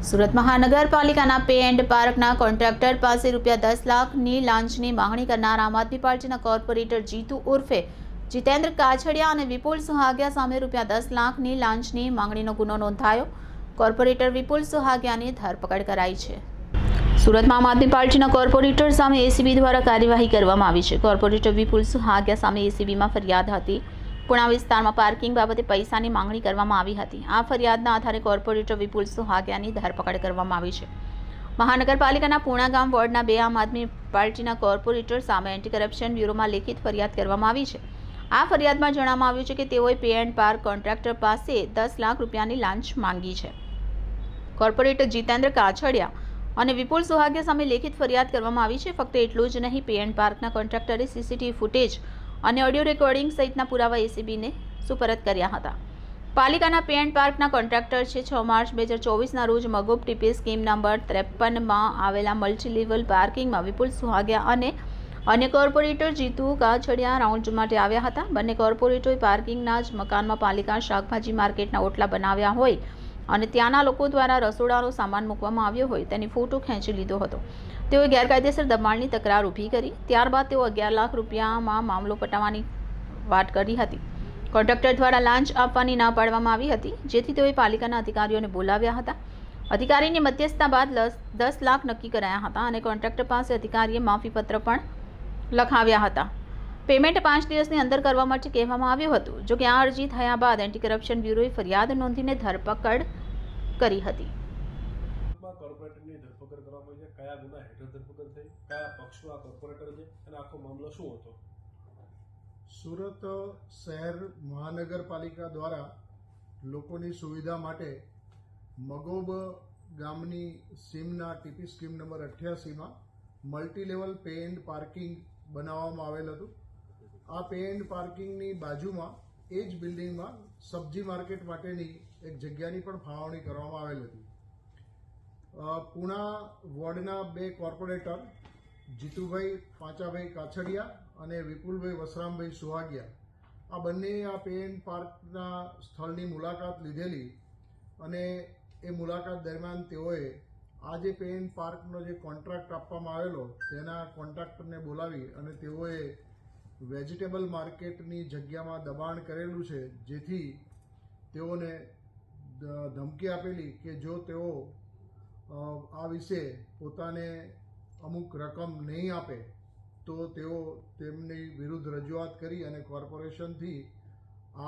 સુરત મહાનગરપાલિકાના pay and પાર્કના contractor પાસે ₹10 લાખની લાંચની માંગણી કરનાર આમ આદમી પાર્ટીના કોર્પોરેટર જીતુ ઉર્ફે જીતેન્દ્ર કાછડિયા અને વિપુલ સુહાગિયા સામે ₹10 લાખની લાંચની માંગણીનો ગુનો નોંધાયો। કોર્પોરેટર વિપુલ સુહાગિયાની ધરપકડ કરાઈ છે। સુરતમાં આમ આદમી પાર્ટીના કોર્પોરેટર સામે એસીબી દ્વારા કાર્યવાહી કરવામાં આવી છે। કોર્પોરેટર વિપુલ સુહાગિયા સામે એસીબીમાં ફરિયાદ હતી। પુણા વિસ્તારમાં પાર્કિંગ બાબતે પૈસાની માંગણી કરવામાં આવી હતી। આ ફરિયાદના આધારે કોર્પોરેટર વિપુલ સુહાગિયાની ધરપકડ કરવામાં આવી છે। મહાનગરપાલિકાના પુણા ગામ વોર્ડના 2 આમ આદમી પાર્ટીના કોર્પોરેટર સામે એન્ટી કરપ્શન બ્યુરોમાં લેખિત ફરિયાદ કરવામાં આવી છે। આ ફરિયાદમાં જણાવવામાં આવ્યું છે કે તેઓએ પે એન્ડ પાર્ક કોન્ટ્રાક્ટર પાસે ₹10 લાખ લાંચ માંગી છે। કોર્પોરેટર જીતેન્દ્ર કાછડિયા અને વિપુલ સુહાગિયા સામે લેખિત ફરિયાદ કરવામાં આવી છે। ફક્ત એટલું જ નહીં, પે એન્ડ પાર્કના કોન્ટ્રાક્ટરે સીસીટીવી ફૂટેજ અને ઓડિયો રેકોર્ડિંગ સહિતના પુરાવા એસીબીને સુપરત કર્યા હતા। પાલિકાના પે એન્ડ પાર્કના કોન્ટ્રાક્ટર છે 6 માર્ચ 2024ના રોજ મગોબ ટીપી સ્કીમ નંબર 53માં આવેલા મલ્ટી લેવલ પાર્કિંગમાં વિપુલ સુહાગિયા અને અન્ય કોર્પોરેટર જીતુ કાછડિયા રાઉન્ડ માટે આવ્યા હતા। બંને કોર્પોરેટરોએ પાર્કિંગના જ મકાનમાં પાલિકા શાકભાજી માર્કેટના ઓટલા બનાવ્યા હોય અને ત્યાંના લોકો દ્વારા રસોડાનો સામાન મૂકવામાં આવ્યો હોય તેની ફોટો ખેંચી લીધો હતો। તેઓએ ગેરકાયદેસર દબાણની તકરાર ઊભી કરી। ત્યારબાદ તેઓ ₹11 લાખમાં મામલો પટાવવાની વાત કરી હતી। કોન્ટ્રાક્ટર દ્વારા લાંચ આપવાની ના પાડવામાં આવી હતી, જેથી તેઓએ પાલિકાના અધિકારીઓને બોલાવ્યા હતા। અધિકારીની મધ્યસ્થતા બાદ ₹10 લાખ નક્કી કરાયા હતા અને કોન્ટ્રાક્ટર પાસે અધિકારીએ માફીપત્ર પણ લખાવ્યા હતા। પેમેન્ટ 5 દિવસની અંદર કરવા માટે કહેવામાં આવ્યું હતું। જો કે આ અરજી થયા બાદ એન્ટી કરપ્શન બ્યુરોએ ફરિયાદ નોંધીને ધરપકડ કરી હતી। કોર્પોરેટરની ધરપકડ કરવામાં આવી છે, કયા ગુના હેઠળ ધરપકડ થઈ, કયા પક્ષનો આ કોર્પોરેટર છે અને આખો મામલો શું હતો? સુરત શહેર મહાનગરપાલિકા દ્વારા લોકોની સુવિધા માટે મગોબ ગામની સીમના ટીપી સ્કીમ નંબર 88માં multi level pay and parking બનાવવામાં આવેલ હતું। આ પે એન્ડ પાર્કિંગની બાજુમાં એ જ બિલ્ડિંગમાં સબ્જી માર્કેટ માટેની એક જગ્યાની પણ ફાળવણી કરવામાં આવેલ હતી। પુણા વોર્ડના 2 કોર્પોરેટર જીતુભાઈ પાંચાભાઈ કાછડિયા અને વિપુલભાઈ વસરામભાઈ સુહાગિયા આ બંને આ પે એન્ડ પાર્કના સ્થળની મુલાકાત લીધેલી અને એ મુલાકાત દરમિયાન તેઓએ આ જે પે એન્ડ પાર્કનો જે કોન્ટ્રાક્ટ આપવામાં આવેલો તેના કોન્ટ્રાક્ટરને બોલાવી અને તેઓએ વેજીટેબલ માર્કેટની જગ્યામાં દબાણ કરેલું છે, જેથી તેઓને ધમકી આપેલી કે જો તેઓ આ વિશે પોતાને અમુક રકમ નહીં આપે તો તેઓ તેમની વિરુદ્ધ રજૂઆત કરી અને કોર્પોરેશનથી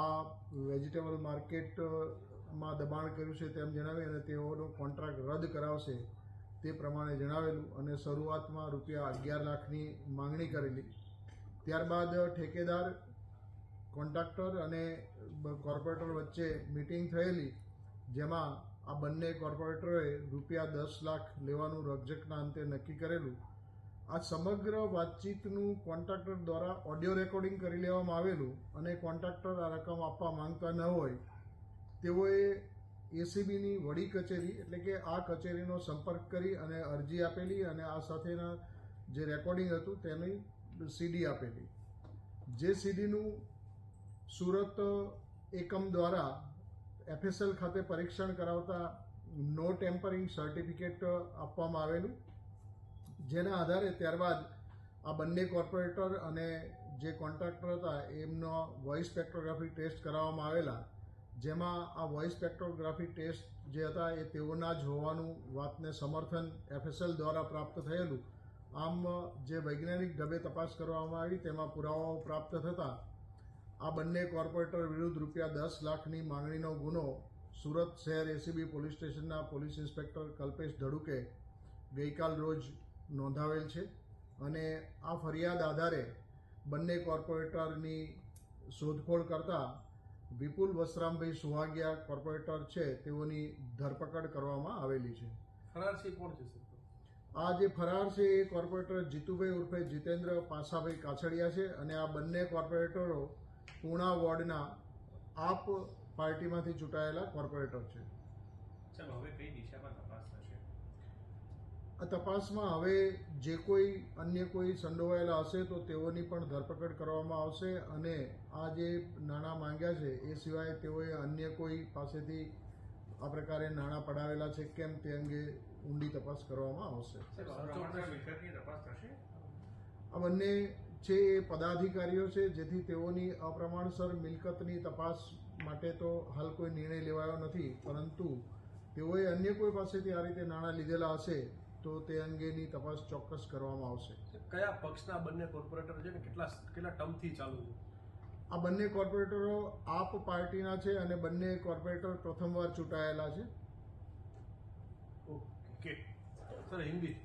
આ વેજીટેબલ માર્કેટમાં દબાણ કર્યું છે તેમ જણાવી અને તેઓનો કોન્ટ્રાક્ટ રદ કરાવશે તે પ્રમાણે જણાવેલું અને શરૂઆતમાં ₹11 લાખની માંગણી કરેલી। ત્યારબાદ ઠેકેદાર, કોન્ટ્રાક્ટર અને કોર્પોરેટર વચ્ચે મિટિંગ થયેલી, જેમાં આ બંને કોર્પોરેટરોએ ₹10 લાખ લેવાનું રકઝકના અંતે નક્કી કરેલું। આ સમગ્ર વાતચીતનું કોન્ટ્રાક્ટર દ્વારા ઓડિયો રેકોર્ડિંગ કરી લેવામાં આવેલું અને કોન્ટ્રાક્ટર આ રકમ આપવા માંગતા ન હોય તેઓએ એસીબીની વડી કચેરી એટલે કે આ કચેરીનો સંપર્ક કરી અને અરજી આપેલી અને આ સાથેના જે રેકોર્ડિંગ હતું તેની સીડી આપેલી। જે સીડીનું સુરત એકમ દ્વારા FSL ખાતે પરીક્ષણ કરાવતા નો ટેમ્પરિંગ સર્ટિફિકેટ આપવામાં આવેલું, જેના આધારે ત્યારબાદ આ બંને કોર્પોરેટર અને જે કોન્ટ્રાક્ટર હતા એમનો વોઇસ સ્પેક્ટ્રોગ્રાફી ટેસ્ટ કરાવવામાં આવેલા, જેમાં આ વોઇસ સ્પેક્ટ્રોગ્રાફી ટેસ્ટ જે હતા એ તેઓના જ હોવાનું વાતને સમર્થન FSL દ્વારા પ્રાપ્ત થયેલું। આમ જે વૈજ્ઞાનિક ઢબે તપાસ કરવામાં આવી તેમાં પુરાવાઓ પ્રાપ્ત થતાં આ બંને કોર્પોરેટર વિરુદ્ધ ₹10 લાખની માંગણીનો ગુનો સુરત શહેર એસીબી પોલીસ સ્ટેશનના પોલીસ ઇન્સ્પેક્ટર કલ્પેશ ધડુકે ગઈકાલ રોજ નોંધાવેલ છે અને આ ફરિયાદ આધારે બંને કોર્પોરેટરની શોધખોળ કરતા વિપુલ વસરામભાઈ સુહાગિયા કોર્પોરેટર છે તેઓની ધરપકડ કરવામાં આવેલી છે। ફરાર છે કોણ છે સર? આ જે ફરાર છે એ કોર્પોરેટર જીતુભાઈ ઉર્ફે જીતેન્દ્ર પાંસાભાઈ કાછડિયા છે અને આ બંને કોર્પોરેટરો પુણા વોર્ડના આપ પાર્ટીમાંથી ચૂંટાયેલા કોર્પોરેટર છે। હવે કઈ દિશામાં તપાસ થશે? આ તપાસમાં હવે જે કોઈ અન્ય કોઈ સંડોવાયેલા હશે તો તેઓની પણ ધરપકડ કરવામાં આવશે અને આ જે નાણાં માંગ્યા છે એ સિવાય તેઓએ અન્ય કોઈ પાસેથી આ પ્રકારે નાણાં પડાવેલા છે કેમ તે અંગે ઊંડી તપાસ કરવામાં આવશે. આ બંને છે એ પદાધિકારીઓ છે, જેથી તેઓની અપ્રમાણસર મિલકતની તપાસ માટે તો હાલ કોઈ નિર્ણય લેવાયો નથી, પરંતુ તેઓએ અન્ય કોઈ પાસેથી આ રીતે નાણાં લીધેલા હશે તો તે અંગેની તપાસ ચોક્કસ કરવામાં આવશે. કયા પક્ષના બંને કોર્પોરેટર છે ને કેટલા ટર્મથી ચાલુ છે? આ બંને કોર્પોરેટરો આપ પાર્ટીના છે અને બંને કોર્પોરેટર પ્રથમવાર ચૂંટાયેલા છે. Okay sir, Hindi